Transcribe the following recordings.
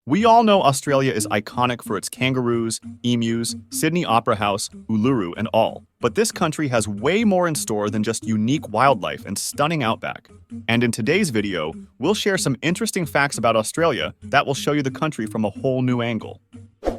We all know Australia is iconic for its kangaroos, emus, Sydney Opera House, Uluru, and all. But this country has way more in store than just unique wildlife and stunning outback. And in today's video, we'll share some interesting facts about Australia that will show you the country from a whole new angle.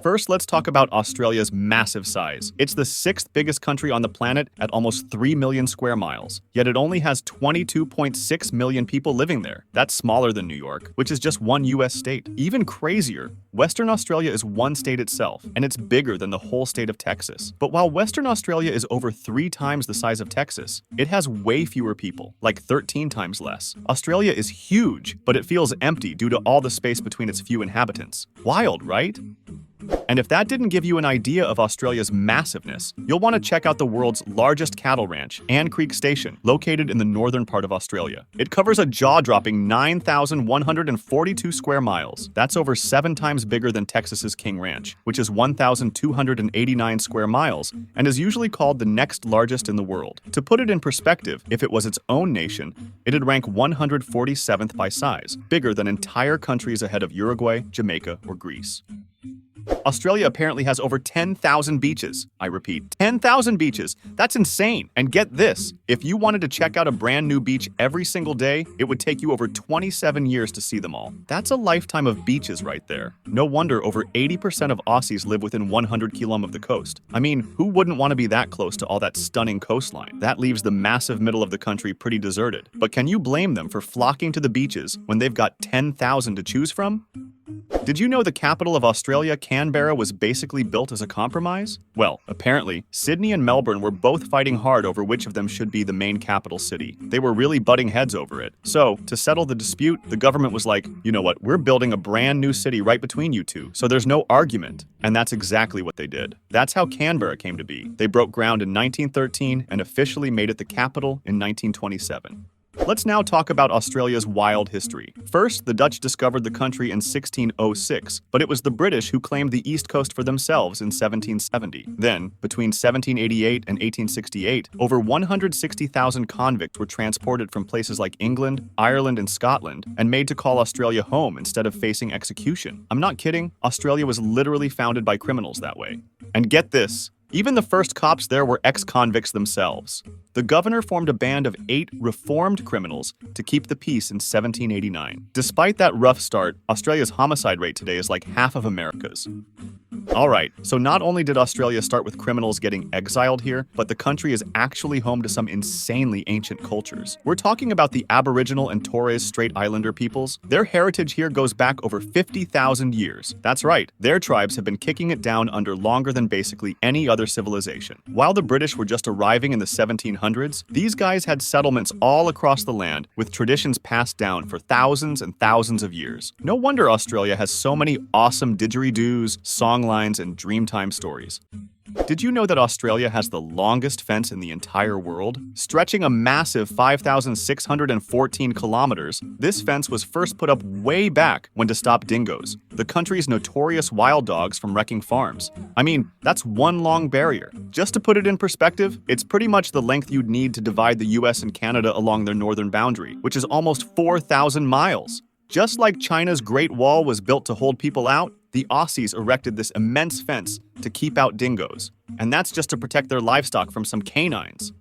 First, let's talk about Australia's massive size. It's the sixth biggest country on the planet at almost 3 million square miles, yet it only has 22.6 million people living there. That's smaller than New York, which is just one US state. Even crazier, Western Australia is one state itself, and it's bigger than the whole state of Texas. But while Western Australia is over 3 times the size of Texas, it has way fewer people, like 13 times less. Australia is huge, but it feels empty due to all the space between its few inhabitants. Wild, right? And if that didn't give you an idea of Australia's massiveness, you'll want to check out the world's largest cattle ranch, Ann Creek Station, located in the northern part of Australia. It covers a jaw-dropping 9,142 square miles. That's over 7 times bigger than Texas's King Ranch, which is 1,289 square miles and is usually called the next largest in the world. To put it in perspective, if it was its own nation, it'd rank 147th by size, bigger than entire countries ahead of Uruguay, Jamaica, or Greece. Australia apparently has over 10,000 beaches. I repeat, 10,000 beaches. That's insane. And get this, if you wanted to check out a brand new beach every single day, it would take you over 27 years to see them all. That's a lifetime of beaches right there. No wonder over 80% of Aussies live within 100 km of the coast. I mean, who wouldn't want to be that close to all that stunning coastline? That leaves the massive middle of the country pretty deserted. But can you blame them for flocking to the beaches when they've got 10,000 to choose from? Did you know the capital of Australia, Canberra, was basically built as a compromise? Well, apparently, Sydney and Melbourne were both fighting hard over which of them should be the main capital city. They were really butting heads over it. So, to settle the dispute, the government was like, you know what, we're building a brand new city right between you two, so there's no argument. And that's exactly what they did. That's how Canberra came to be. They broke ground in 1913 and officially made it the capital in 1927. Let's now talk about Australia's wild history. First, the Dutch discovered the country in 1606, but it was the British who claimed the East Coast for themselves in 1770. Then, between 1788 and 1868, over 160,000 convicts were transported from places like England, Ireland, and Scotland, and made to call Australia home instead of facing execution. I'm not kidding, Australia was literally founded by criminals that way. And get this, even the first cops there were ex-convicts themselves. The governor formed a band of 8 reformed criminals to keep the peace in 1789. Despite that rough start, Australia's homicide rate today is like half of America's. Alright, so not only did Australia start with criminals getting exiled here, but the country is actually home to some insanely ancient cultures. We're talking about the Aboriginal and Torres Strait Islander peoples. Their heritage here goes back over 50,000 years. That's right, their tribes have been kicking it down under longer than basically any other civilization. While the British were just arriving in the 1700s, these guys had settlements all across the land with traditions passed down for thousands and thousands of years. No wonder Australia has so many awesome didgeridoos, songlines, and Dreamtime stories. Did you know that Australia has the longest fence in the entire world? Stretching a massive 5,614 kilometers, this fence was first put up way back when to stop dingoes, the country's notorious wild dogs from wrecking farms. I mean, that's one long barrier. Just to put it in perspective, it's pretty much the length you'd need to divide the US and Canada along their northern boundary, which is almost 4,000 miles. Just like China's Great Wall was built to hold people out, the Aussies erected this immense fence to keep out dingoes. And that's just to protect their livestock from some canines.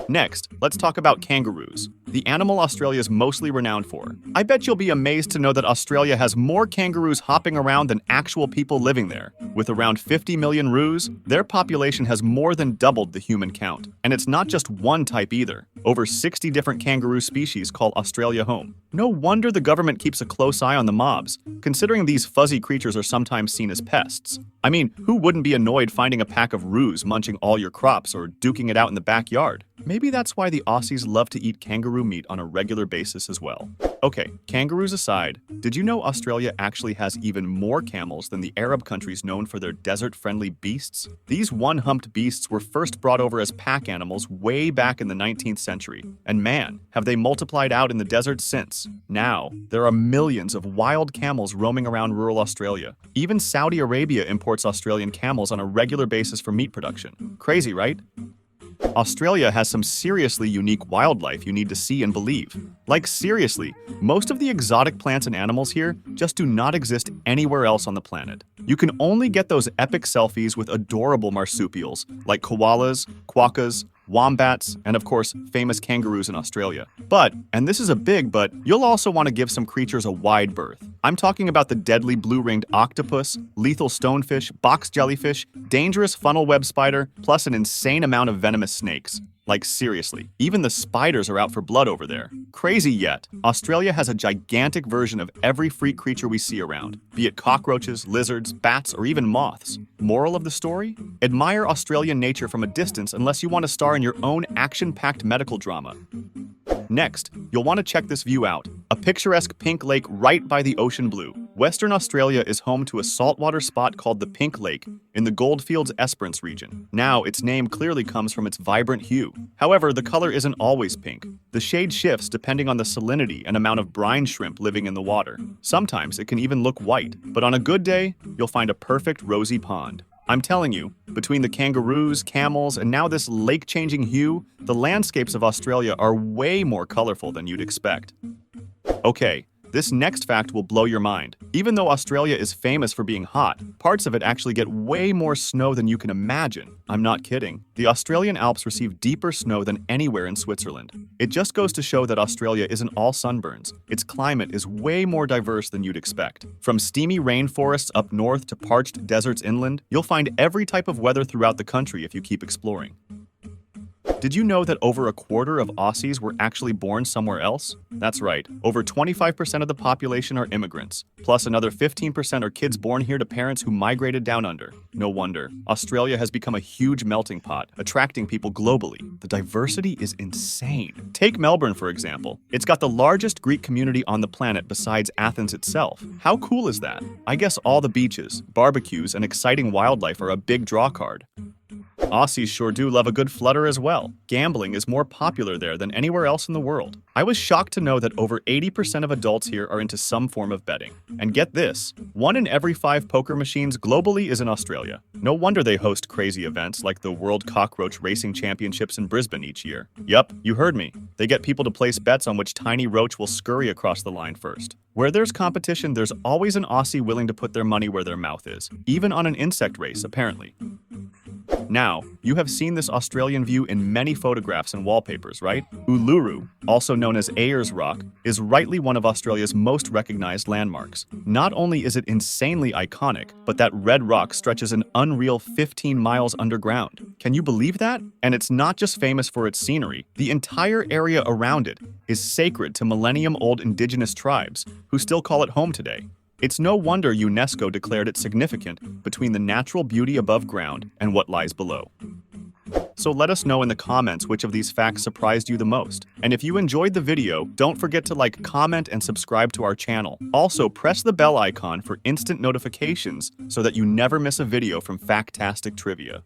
Next, let's talk about kangaroos, the animal Australia is mostly renowned for. I bet you'll be amazed to know that Australia has more kangaroos hopping around than actual people living there. With around 50 million roos, their population has more than doubled the human count. And it's not just one type either. Over 60 different kangaroo species call Australia home. No wonder the government keeps a close eye on the mobs, considering these fuzzy creatures are sometimes seen as pests. I mean, who wouldn't be annoyed finding a pack of roos munching all your crops or duking it out in the backyard? Maybe that's why the Aussies love to eat kangaroo meat on a regular basis as well. Okay, kangaroos aside, did you know Australia actually has even more camels than the Arab countries known for their desert-friendly beasts? These one-humped beasts were first brought over as pack animals way back in the 19th century. And man, have they multiplied out in the desert since. Now, there are millions of wild camels roaming around rural Australia. Even Saudi Arabia imports Australian camels on a regular basis for meat production. Crazy, right? Australia has some seriously unique wildlife you need to see and believe. Like seriously, most of the exotic plants and animals here just do not exist anywhere else on the planet. You can only get those epic selfies with adorable marsupials like koalas, quokkas, wombats, and of course, famous kangaroos in Australia. But, and this is a big but, you'll also want to give some creatures a wide berth. I'm talking about the deadly blue-ringed octopus, lethal stonefish, box jellyfish, dangerous funnel web spider, plus an insane amount of venomous snakes. Like seriously, even the spiders are out for blood over there. Crazy yet, Australia has a gigantic version of every freak creature we see around, be it cockroaches, lizards, bats, or even moths. Moral of the story? Admire Australian nature from a distance unless you want to star in your own action-packed medical drama. Next, you'll want to check this view out, a picturesque pink lake right by the ocean blue. Western Australia is home to a saltwater spot called the Pink Lake in the Goldfields Esperance region. Now, its name clearly comes from its vibrant hue. However, the color isn't always pink. The shade shifts depending on the salinity and amount of brine shrimp living in the water. Sometimes it can even look white, but on a good day, you'll find a perfect rosy pond. I'm telling you, between the kangaroos, camels, and now this lake-changing hue, the landscapes of Australia are way more colorful than you'd expect. Okay, this next fact will blow your mind. Even though Australia is famous for being hot, parts of it actually get way more snow than you can imagine. I'm not kidding. The Australian Alps receive deeper snow than anywhere in Switzerland. It just goes to show that Australia isn't all sunburns. Its climate is way more diverse than you'd expect. From steamy rainforests up north to parched deserts inland, you'll find every type of weather throughout the country if you keep exploring. Did you know that over a quarter of Aussies were actually born somewhere else? That's right, over 25% of the population are immigrants, plus another 15% are kids born here to parents who migrated down under. No wonder. Australia has become a huge melting pot, attracting people globally. The diversity is insane. Take Melbourne, for example. It's got the largest Greek community on the planet besides Athens itself. How cool is that? I guess all the beaches, barbecues, and exciting wildlife are a big draw card. Aussies sure do love a good flutter as well. Gambling is more popular there than anywhere else in the world. I was shocked to know that over 80% of adults here are into some form of betting. And get this, 1 in every 5 poker machines globally is in Australia. No wonder they host crazy events like the World Cockroach Racing Championships in Brisbane each year. Yup, you heard me. They get people to place bets on which tiny roach will scurry across the line first. Where there's competition, there's always an Aussie willing to put their money where their mouth is, even on an insect race, apparently. Now, you have seen this Australian view in many photographs and wallpapers, right? Uluru, also known as Ayers Rock, is rightly one of Australia's most recognized landmarks. Not only is it insanely iconic, but that red rock stretches an unreal 15 miles underground. Can you believe that? And it's not just famous for its scenery. The entire area around it is sacred to millennium-old indigenous tribes who still call it home today. It's no wonder UNESCO declared it significant between the natural beauty above ground and what lies below. So let us know in the comments which of these facts surprised you the most. And if you enjoyed the video, don't forget to like, comment, and subscribe to our channel. Also, press the bell icon for instant notifications so that you never miss a video from Factastic Trivia.